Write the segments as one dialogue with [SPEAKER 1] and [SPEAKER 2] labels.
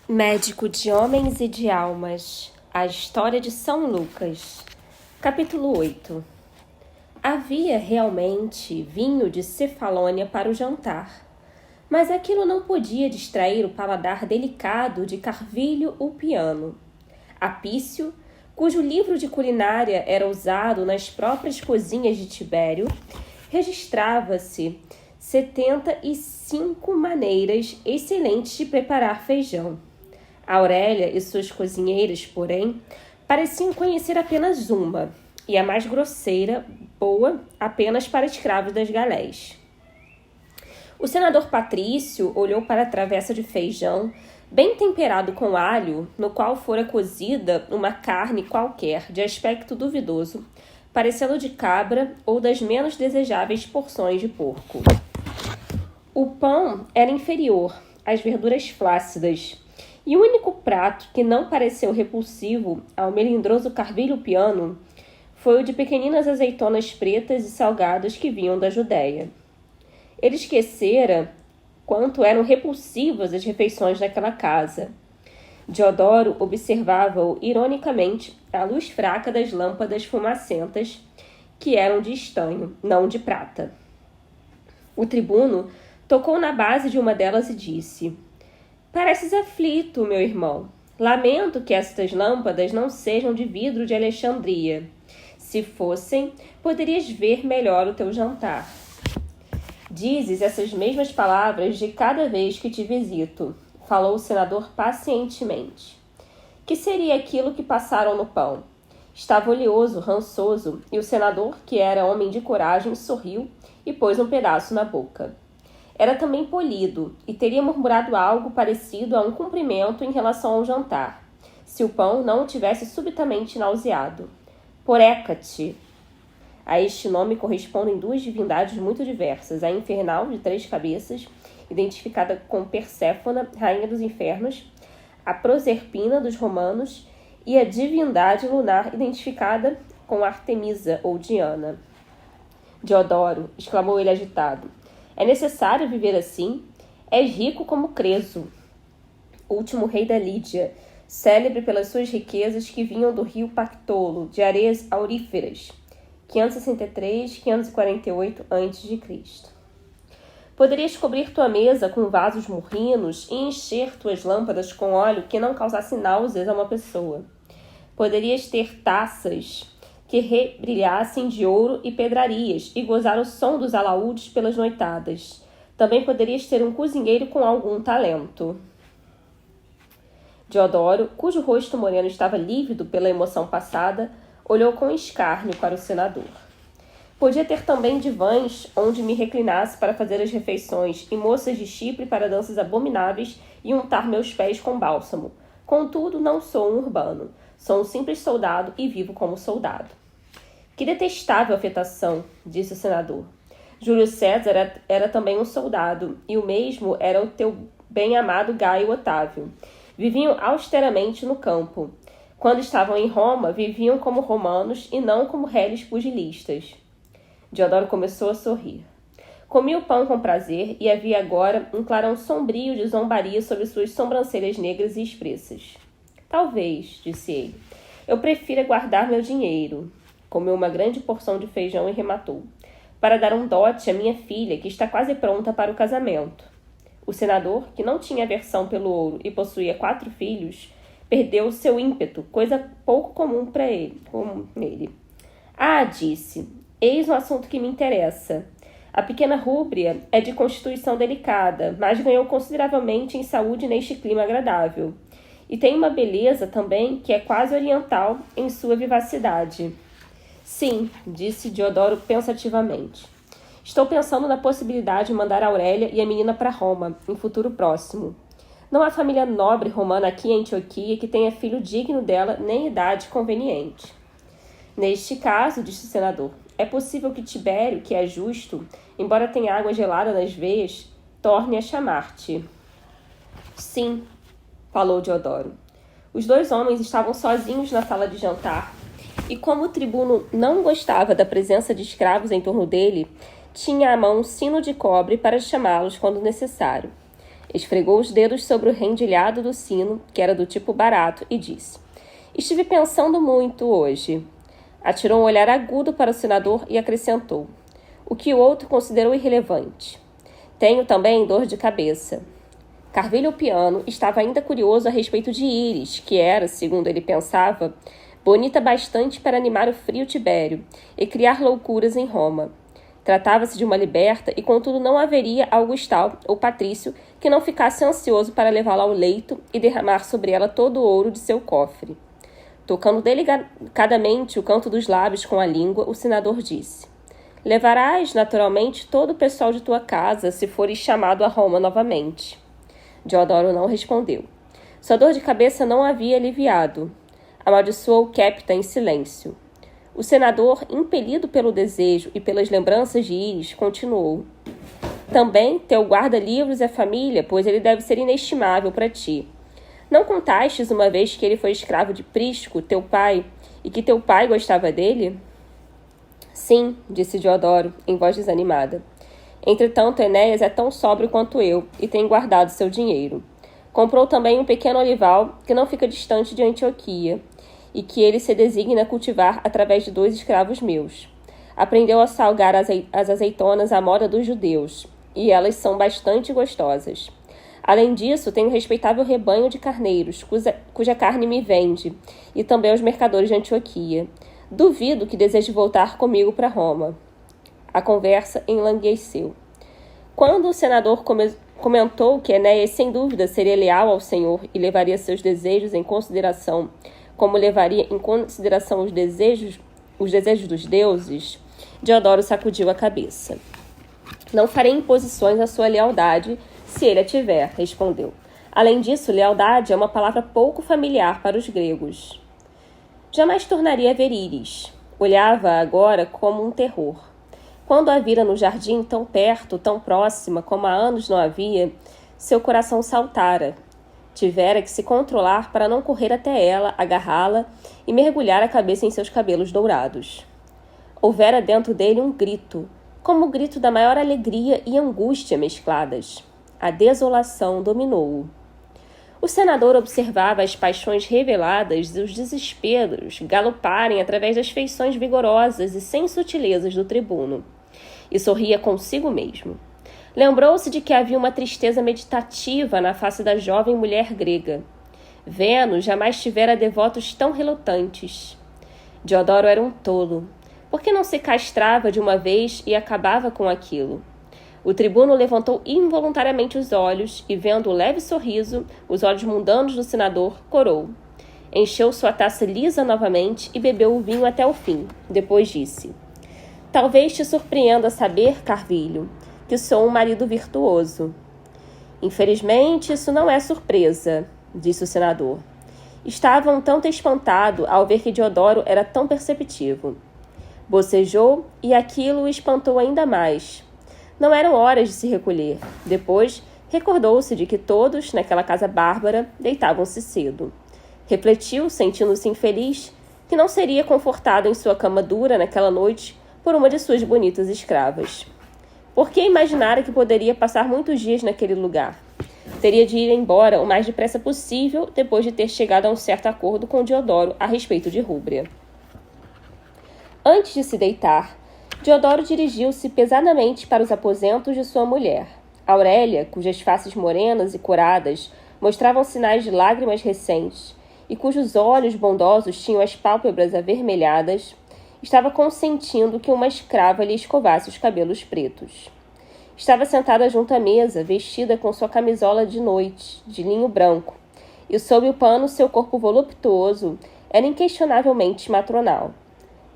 [SPEAKER 1] Médico de homens e de almas. A história de São Lucas. Capítulo 8. Havia realmente vinho de Cefalônia para o jantar, mas aquilo não podia distrair o paladar delicado de Carvilho o Piano. Apício, cujo livro de culinária era usado nas próprias cozinhas de Tibério, registrava-se 75 maneiras excelentes de preparar feijão. Aurélia e suas cozinheiras, porém, pareciam conhecer apenas uma, e a mais grosseira, boa, apenas para escravos das galés. O senador Patrício olhou para a travessa de feijão, bem temperado com alho, no qual fora cozida uma carne qualquer de aspecto duvidoso, parecendo de cabra ou das menos desejáveis porções de porco. O pão era inferior, as verduras flácidas, e o único prato que não pareceu repulsivo ao melindroso Carvilho Piano foi o de pequeninas azeitonas pretas e salgadas que vinham da Judéia. Ele esquecera quanto eram repulsivas as refeições daquela casa. Diodoro observava-o ironicamente à luz fraca das lâmpadas fumacentas, que eram de estanho, não de prata. O tribuno tocou na base de uma delas e disse: "Pareces aflito, meu irmão. Lamento que estas lâmpadas não sejam de vidro de Alexandria. Se fossem, poderias ver melhor o teu jantar." "Dizes essas mesmas palavras de cada vez que te visito", falou o senador pacientemente. "Que seria aquilo que passaram no pão?" Estava oleoso, rançoso, e o senador, que era homem de coragem, sorriu e pôs um pedaço na boca. Era também polido, e teria murmurado algo parecido a um cumprimento em relação ao jantar, se o pão não o tivesse subitamente nauseado. Poreca-te! A este nome correspondem duas divindades muito diversas: a infernal, de 3 cabeças, identificada com Perséfona, rainha dos infernos, a Proserpina dos romanos, e a divindade lunar, identificada com Artemisa ou Diana. "Diodoro", exclamou ele agitado, "é necessário viver assim? És rico como Creso, último rei da Lídia, célebre pelas suas riquezas que vinham do rio Pactolo, de areias auríferas, 563-548 a.C. Poderias cobrir tua mesa com vasos murrinos e encher tuas lâmpadas com óleo que não causasse náuseas a uma pessoa. Poderias ter taças que rebrilhassem de ouro e pedrarias e gozar o som dos alaúdes pelas noitadas. Também poderias ter um cozinheiro com algum talento." Diodoro, cujo rosto moreno estava lívido pela emoção passada, olhou com escárnio para o senador. "Podia ter também divãs onde me reclinasse para fazer as refeições e moças de Chipre para danças abomináveis e untar meus pés com bálsamo. Contudo, não sou um urbano. Sou um simples soldado e vivo como soldado." "Que detestável afetação", disse o senador. "Júlio César era também um soldado, e o mesmo era o teu bem-amado Gaio Otávio. Viviam austeramente no campo. Quando estavam em Roma, viviam como romanos e não como reles pugilistas." Diodoro começou a sorrir. Comia o pão com prazer e havia agora um clarão sombrio de zombaria sobre suas sobrancelhas negras e expressas. "Talvez", disse ele, "eu prefira guardar meu dinheiro." Comeu uma grande porção de feijão e rematou: "Para dar um dote à minha filha, que está quase pronta para o casamento." O senador, que não tinha aversão pelo ouro e possuía 4 filhos, perdeu seu ímpeto, coisa pouco comum para ele. "Ah", disse, "eis um assunto que me interessa. A pequena Rúbria é de constituição delicada, mas ganhou consideravelmente em saúde neste clima agradável. E tem uma beleza também que é quase oriental em sua vivacidade." "Sim", disse Diodoro pensativamente. "Estou pensando na possibilidade de mandar Aurélia e a menina para Roma, em futuro próximo. Não há família nobre romana aqui em Antioquia que tenha filho digno dela nem idade conveniente." "Neste caso", disse o senador, "é possível que Tibério, que é justo, embora tenha água gelada nas veias, torne a chamar-te." "Sim", falou Diodoro. Os 2 homens estavam sozinhos na sala de jantar, e como o tribuno não gostava da presença de escravos em torno dele, tinha à mão um sino de cobre para chamá-los quando necessário. esfregou os dedos sobre o rendilhado do sino, que era do tipo barato, e disse: Estive pensando muito hoje. Atirou um olhar agudo para o senador e acrescentou, o que o outro considerou irrelevante. Tenho também dor de cabeça. Carvilho Piano estava ainda curioso a respeito de Íris, que era, segundo ele pensava, bonita bastante para animar o frio Tibério e criar loucuras em Roma. Tratava-se de uma liberta e, contudo, não haveria Augustal ou Patrício que não ficasse ansioso para levá-la ao leito e derramar sobre ela todo o ouro de seu cofre. Tocando delicadamente o canto dos lábios com a língua, o senador disse: Levarás, naturalmente, todo o pessoal de tua casa, se fores chamado a Roma novamente. Diodoro não respondeu. Sua dor de cabeça não havia aliviado. Amaldiçoou Quépta em silêncio. O senador, impelido pelo desejo e pelas lembranças de Íris, continuou. Também teu guarda-livros é família, pois ele deve ser inestimável para ti. Não contastes uma vez que ele foi escravo de Prisco, teu pai, e que teu pai gostava dele? Sim, disse Diodoro, em voz desanimada. Entretanto, Enéas é tão sóbrio quanto eu, e tem guardado seu dinheiro. Comprou também um pequeno olival, que não fica distante de Antioquia, e que ele se designa cultivar através de 2 escravos meus. Aprendeu a salgar as azeitonas à moda dos judeus, e elas são bastante gostosas. Além disso, tenho um respeitável rebanho de carneiros, cuja carne me vende, e também aos mercadores de Antioquia. Duvido que deseje voltar comigo para Roma. A conversa enlangueceu. Quando o senador comentou que Enéas sem dúvida seria leal ao Senhor e levaria seus desejos em consideração, como levaria em consideração os desejos dos deuses, Diodoro sacudiu a cabeça. Não farei imposições à sua lealdade, se ele a tiver, respondeu. Além disso, lealdade é uma palavra pouco familiar para os gregos. Jamais tornaria a ver Íris. Olhava-a agora como um terror. Quando a vira no jardim tão perto, tão próxima, como há anos não havia, seu coração saltara. Tivera que se controlar para não correr até ela, agarrá-la e mergulhar a cabeça em seus cabelos dourados. Houvera dentro dele um grito, como o grito da maior alegria e angústia mescladas. A desolação dominou-o. O senador observava as paixões reveladas e os desesperos galoparem através das feições vigorosas e sem sutilezas do tribuno, e sorria consigo mesmo. Lembrou-se de que havia uma tristeza meditativa na face da jovem mulher grega. Vênus jamais tivera devotos tão relutantes. Diodoro era um tolo. Por que não se castrava de uma vez e acabava com aquilo? O tribuno levantou involuntariamente os olhos e, vendo o leve sorriso, os olhos mundanos do senador, corou. Encheu sua taça lisa novamente e bebeu o vinho até o fim. Depois disse: Talvez te surpreenda saber, Carvilho, que sou um marido virtuoso. Infelizmente, isso não é surpresa, disse o senador. Estava um tanto espantado ao ver que Diodoro era tão perceptivo. Bocejou e aquilo o espantou ainda mais. Não eram horas de se recolher. Depois, recordou-se de que todos, naquela casa bárbara, deitavam-se cedo. Refletiu, sentindo-se infeliz, que não seria confortado em sua cama dura naquela noite por uma de suas bonitas escravas. Por que imaginara que poderia passar muitos dias naquele lugar? Teria de ir embora o mais depressa possível depois de ter chegado a um certo acordo com Diodoro a respeito de Rúbria. Antes de se deitar, Diodoro dirigiu-se pesadamente para os aposentos de sua mulher. Aurélia, cujas faces morenas e curadas mostravam sinais de lágrimas recentes e cujos olhos bondosos tinham as pálpebras avermelhadas, estava consentindo que uma escrava lhe escovasse os cabelos pretos. Estava sentada junto à mesa, vestida com sua camisola de noite, de linho branco, e sob o pano seu corpo voluptuoso era inquestionavelmente matronal.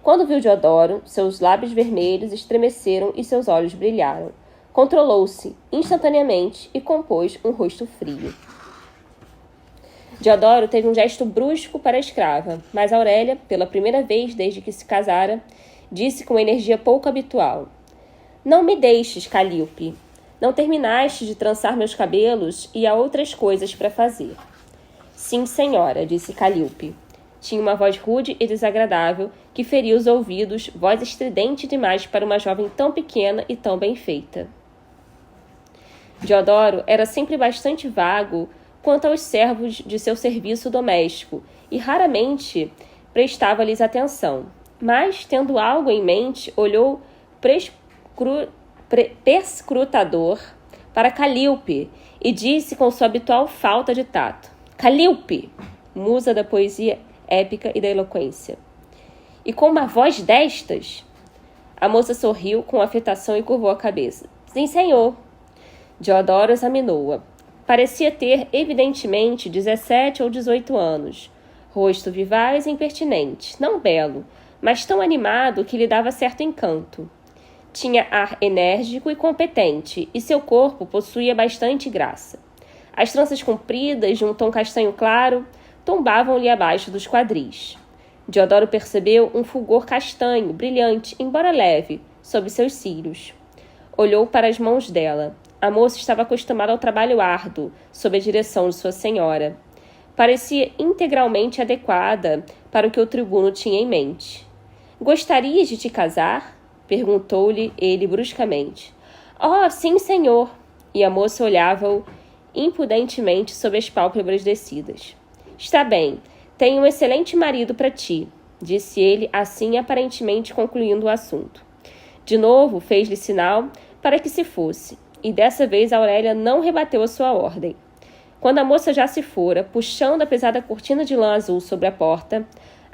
[SPEAKER 1] Quando viu Diodoro, seus lábios vermelhos estremeceram e seus olhos brilharam. Controlou-se instantaneamente e compôs um rosto frio. Diodoro teve um gesto brusco para a escrava, mas Aurélia, pela primeira vez desde que se casara, disse com energia pouco habitual: Não me deixes, Calíope. Não terminaste de trançar meus cabelos e há outras coisas para fazer. Sim, senhora, disse Calíope. Tinha uma voz rude e desagradável que feria os ouvidos, voz estridente demais para uma jovem tão pequena e tão bem feita. Diodoro era sempre bastante vago quanto aos servos de seu serviço doméstico e raramente prestava-lhes atenção. Mas, tendo algo em mente, olhou perscrutador para Calíope e disse com sua habitual falta de tato: Calíope, musa da poesia épica e da eloquência. E com uma voz destas? A moça sorriu com afetação e curvou a cabeça. Sim, senhor. Diodoro examinou-a. Parecia ter, evidentemente, 17 ou 18 anos. Rosto vivaz e impertinente, não belo, mas tão animado que lhe dava certo encanto. Tinha ar enérgico e competente, e seu corpo possuía bastante graça. As tranças compridas, de um tom castanho claro, tombavam-lhe abaixo dos quadris. Diodoro percebeu um fulgor castanho, brilhante, embora leve, sob seus cílios. Olhou para as mãos dela. A moça estava acostumada ao trabalho árduo, sob a direção de sua senhora. Parecia integralmente adequada para o que o tribuno tinha em mente. Gostarias de te casar? Perguntou-lhe ele bruscamente. Oh, sim, senhor! E a moça olhava-o impudentemente sob as pálpebras descidas. Está bem, tenho um excelente marido para ti, disse ele, assim aparentemente concluindo o assunto. De novo fez-lhe sinal para que se fosse, e dessa vez Aurélia não rebateu a sua ordem. Quando a moça já se fora, puxando a pesada cortina de lã azul sobre a porta,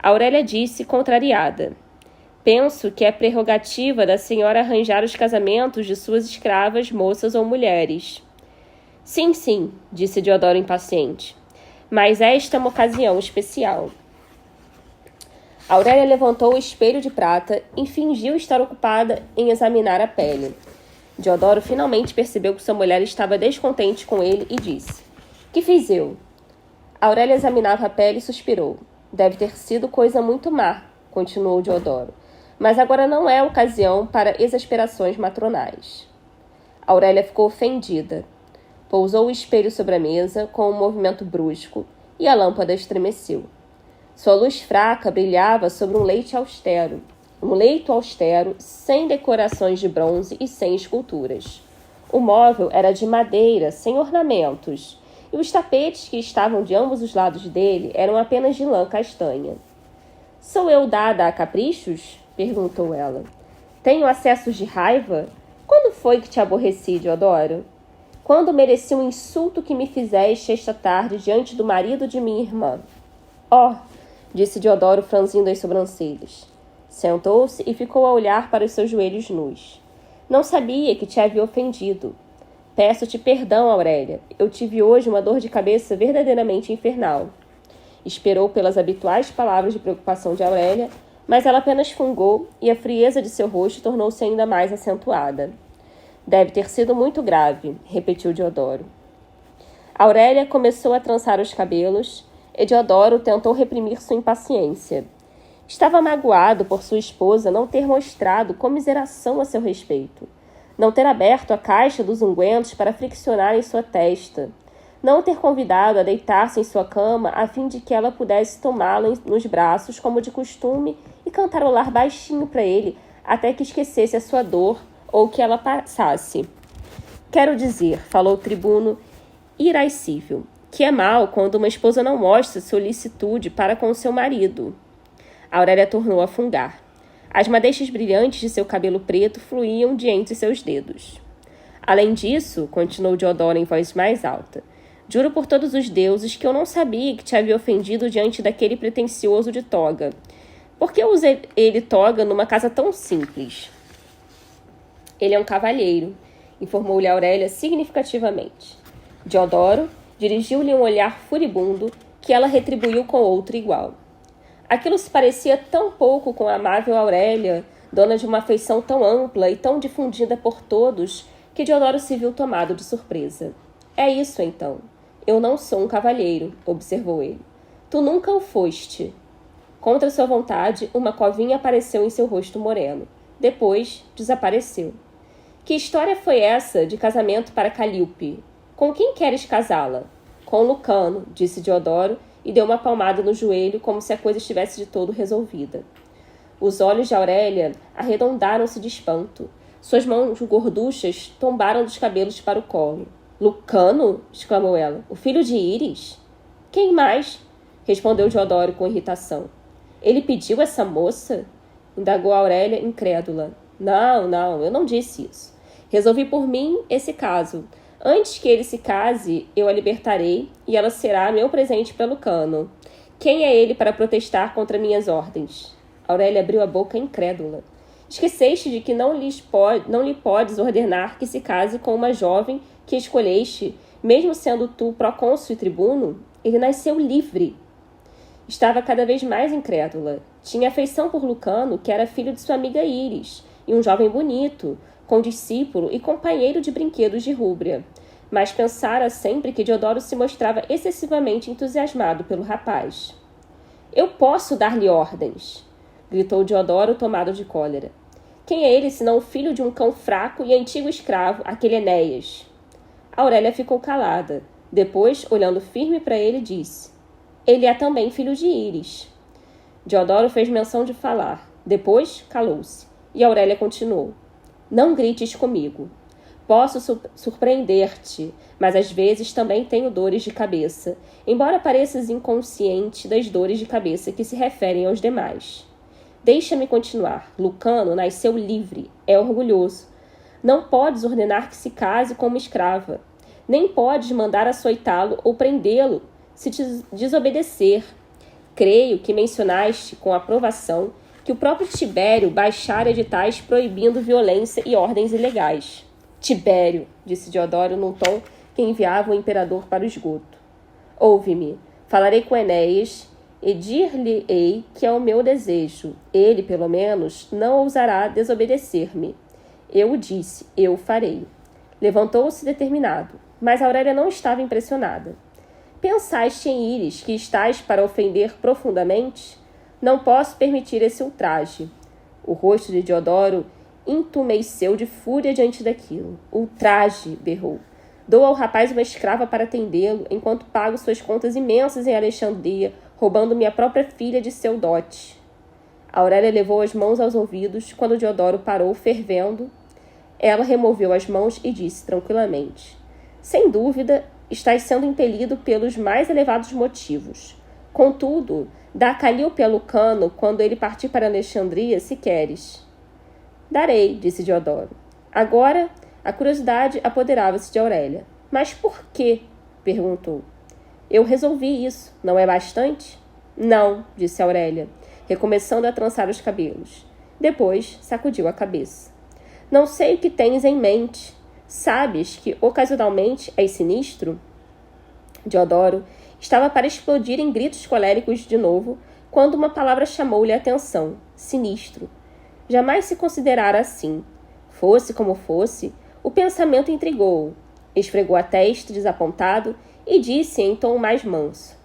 [SPEAKER 1] Aurélia disse, contrariada: Penso que é prerrogativa da senhora arranjar os casamentos de suas escravas, moças ou mulheres. Sim, sim, disse Diodoro impaciente. Mas esta é uma ocasião especial. Aurélia levantou o espelho de prata e fingiu estar ocupada em examinar a pele. Diodoro finalmente percebeu que sua mulher estava descontente com ele e disse: Que fiz eu? Aurélia examinava a pele e suspirou. Deve ter sido coisa muito má, continuou Diodoro. Mas agora não é ocasião para exasperações matronais. Aurélia ficou ofendida. Pousou o espelho sobre a mesa com um movimento brusco e a lâmpada estremeceu. Sua luz fraca brilhava sobre um leito austero, sem decorações de bronze e sem esculturas. O móvel era de madeira, sem ornamentos, e os tapetes que estavam de ambos os lados dele eram apenas de lã castanha. Sou eu dada a caprichos? Perguntou ela. Tenho acessos de raiva? Quando foi que te aborreci, Diodoro? Quando mereci o insulto que me fizeste esta tarde diante do marido de minha irmã. Oh, disse Diodoro franzindo as sobrancelhas. Sentou-se e ficou a olhar para os seus joelhos nus. Não sabia que te havia ofendido. Peço-te perdão, Aurélia. Eu tive hoje uma dor de cabeça verdadeiramente infernal. Esperou pelas habituais palavras de preocupação de Aurélia, mas ela apenas fungou e a frieza de seu rosto tornou-se ainda mais acentuada. Deve ter sido muito grave, repetiu Diodoro. Aurélia começou a trançar os cabelos e Diodoro tentou reprimir sua impaciência. Estava magoado por sua esposa não ter mostrado comiseração a seu respeito, não ter aberto a caixa dos ungüentos para friccionar em sua testa, não ter convidado a deitar-se em sua cama a fim de que ela pudesse tomá-lo nos braços como de costume e cantarolar baixinho para ele até que esquecesse a sua dor ou que ela passasse. Quero dizer, falou o tribuno irascível, que é mal quando uma esposa não mostra solicitude para com seu marido. Aurélia tornou a fungar. As madeixas brilhantes de seu cabelo preto fluíam de entre seus dedos. Além disso, continuou Diodoro em voz mais alta, juro por todos os deuses que eu não sabia que te havia ofendido diante daquele pretensioso de toga. Por que usei ele toga numa casa tão simples? Ele é um cavalheiro, informou-lhe Aurélia significativamente. Diodoro dirigiu-lhe um olhar furibundo que ela retribuiu com outro igual. Aquilo se parecia tão pouco com a amável Aurélia, dona de uma afeição tão ampla e tão difundida por todos, que Diodoro se viu tomado de surpresa. É isso, então. Eu não sou um cavalheiro, observou ele. Tu nunca o foste. Contra sua vontade, uma covinha apareceu em seu rosto moreno. Depois, desapareceu. Que história foi essa de casamento para Calíope? Com quem queres casá-la? Com Lucano, disse Diodoro, e deu uma palmada no joelho como se a coisa estivesse de todo resolvida. Os olhos de Aurélia arredondaram-se de espanto. Suas mãos gorduchas tombaram dos cabelos para o colo. Lucano? Exclamou ela. O filho de Íris? Quem mais? Respondeu Diodoro com irritação. Ele pediu essa moça? Indagou Aurélia, incrédula. Não, eu não disse isso. Resolvi por mim esse caso. Antes que ele se case, eu a libertarei e ela será meu presente para Lucano. Quem é ele para protestar contra minhas ordens? Aurélia abriu a boca incrédula. Esqueceste de que não lhe podes ordenar que se case com uma jovem que escolheste, mesmo sendo tu procônsul e tribuno? Ele nasceu livre. Estava cada vez mais incrédula. Tinha afeição por Lucano, que era filho de sua amiga Íris, e um jovem bonito, condiscípulo e companheiro de brinquedos de Rúbria. Mas pensara sempre que Diodoro se mostrava excessivamente entusiasmado pelo rapaz. Eu posso dar-lhe ordens, gritou Diodoro, tomado de cólera. Quem é ele, senão o filho de um cão fraco e antigo escravo, aquele Enéas? Aurélia ficou calada. Depois, olhando firme para ele, disse: Ele é também filho de Íris. Diodoro fez menção de falar. Depois, calou-se. E Aurélia continuou: Não grites comigo. Posso surpreender-te, mas às vezes também tenho dores de cabeça, embora pareças inconsciente das dores de cabeça que se referem aos demais. Deixa-me continuar. Lucano nasceu livre, é orgulhoso. Não podes ordenar que se case com uma escrava. Nem podes mandar açoitá-lo ou prendê-lo se te desobedecer. Creio que mencionaste, com aprovação, que o próprio Tibério baixara editais proibindo violência e ordens ilegais. Tibério, disse Diodoro num tom que enviava o imperador para o esgoto. Ouve-me, falarei com Enéas e dir-lhe-ei que é o meu desejo. Ele, pelo menos, não ousará desobedecer-me. Eu o disse, eu o farei. Levantou-se determinado, mas Aurélia não estava impressionada. Pensaste em Íris, que estás para ofender profundamente? Não posso permitir esse ultraje. O rosto de Diodoro entumeceu de fúria diante daquilo. Ultraje, berrou. Dou ao rapaz uma escrava para atendê-lo, enquanto pago suas contas imensas em Alexandria, roubando minha própria filha de seu dote. Aurélia levou as mãos aos ouvidos quando Diodoro parou, fervendo. Ela removeu as mãos e disse tranquilamente: Sem dúvida, estás sendo impelido pelos mais elevados motivos. Contudo, dá Calíope a Lucano quando ele partir para Alexandria, se queres. Darei, disse Diodoro. Agora, a curiosidade apoderava-se de Aurélia. Mas por quê? Perguntou. Eu resolvi isso, não é bastante? Não, disse Aurélia, recomeçando a trançar os cabelos. Depois, sacudiu a cabeça. Não sei o que tens em mente. Sabes que, ocasionalmente, és sinistro? Diodoro estava para explodir em gritos coléricos de novo, quando uma palavra chamou-lhe a atenção. Sinistro. Jamais se considerara assim. Fosse como fosse, o pensamento intrigou-o. Esfregou a testa, desapontado, e disse em tom mais manso: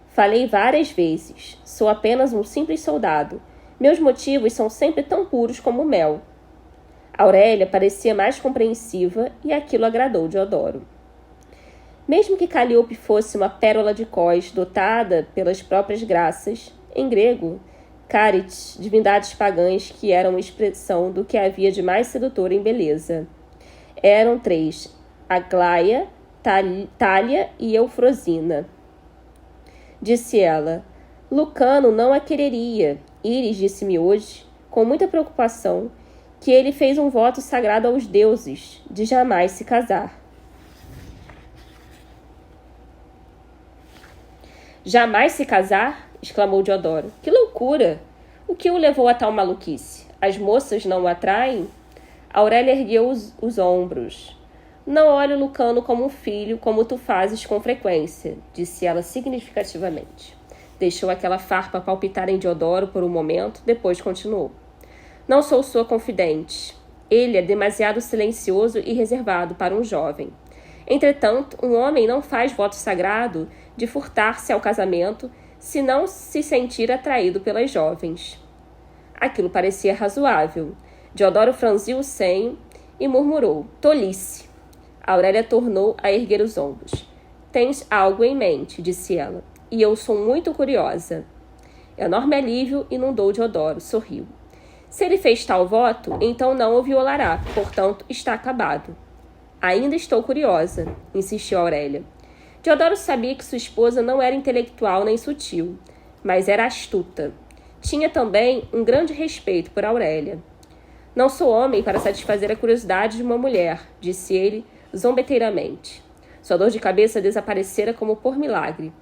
[SPEAKER 1] Falei várias vezes. Sou apenas um simples soldado. Meus motivos são sempre tão puros como o mel. Aurélia parecia mais compreensiva e aquilo agradou Diodoro. Mesmo que Calíope fosse uma pérola de Cós dotada pelas próprias graças, em grego, Carites, divindades pagãs que eram expressão do que havia de mais sedutor em beleza. Eram 3, Aglaia, Thalia e Eufrosina. Disse ela: Lucano não a quereria. Íris disse-me hoje, com muita preocupação, que ele fez um voto sagrado aos deuses, de jamais se casar. Jamais se casar? Exclamou Diodoro. Que loucura! O que o levou a tal maluquice? As moças não o atraem? Aurélia ergueu os ombros. Não olhe Lucano como um filho, como tu fazes com frequência, disse ela significativamente. Deixou aquela farpa palpitar em Diodoro por um momento, depois continuou. Não sou sua confidente. Ele é demasiado silencioso e reservado para um jovem. Entretanto, um homem não faz voto sagrado de furtar-se ao casamento se não se sentir atraído pelas jovens. Aquilo parecia razoável. Diodoro franziu o senho e murmurou: Tolice. Aurélia tornou a erguer os ombros. Tens algo em mente, disse ela, e eu sou muito curiosa. Enorme alívio inundou Diodoro, sorriu. Se ele fez tal voto, então não o violará, portanto, está acabado. Ainda estou curiosa, insistiu Aurélia. Deodoro sabia que sua esposa não era intelectual nem sutil, mas era astuta. Tinha também um grande respeito por Aurélia. Não sou homem para satisfazer a curiosidade de uma mulher, disse ele zombeteiramente. Sua dor de cabeça desaparecera como por milagre.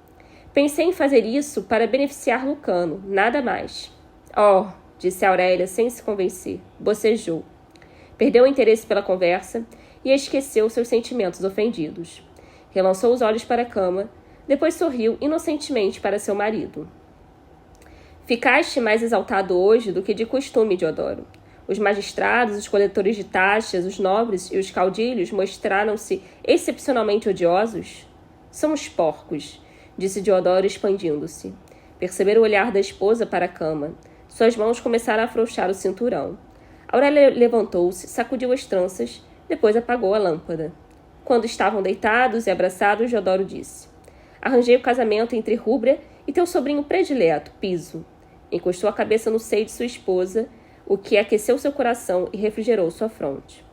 [SPEAKER 1] Pensei em fazer isso para beneficiar Lucano, nada mais. Oh, disse Aurélia sem se convencer. Bocejou. Perdeu o interesse pela conversa e esqueceu seus sentimentos ofendidos. Relançou os olhos para a cama, depois sorriu inocentemente para seu marido. Ficaste mais exaltado hoje do que de costume, Deodoro. Os magistrados, os coletores de taxas, os nobres e os caudilhos mostraram-se excepcionalmente odiosos? São os porcos, disse Deodoro expandindo-se. Perceberam o olhar da esposa para a cama. Suas mãos começaram a afrouxar o cinturão. Aurélia levantou-se, sacudiu as tranças, depois apagou a lâmpada. Quando estavam deitados e abraçados, Deodoro disse: Arranjei o casamento entre Rúbria e teu sobrinho predileto, Piso. Encostou a cabeça no seio de sua esposa, o que aqueceu seu coração e refrigerou sua fronte.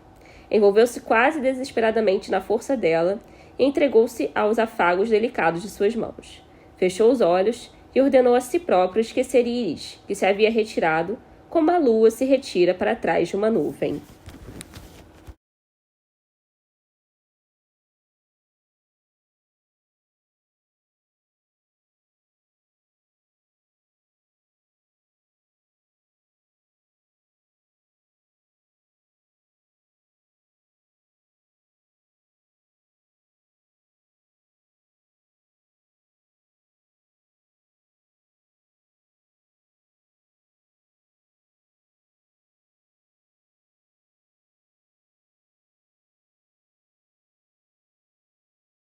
[SPEAKER 1] Envolveu-se quase desesperadamente na força dela e entregou-se aos afagos delicados de suas mãos. Fechou os olhos e ordenou a si próprio esquecer Íris, que se havia retirado, como a lua se retira para trás de uma nuvem.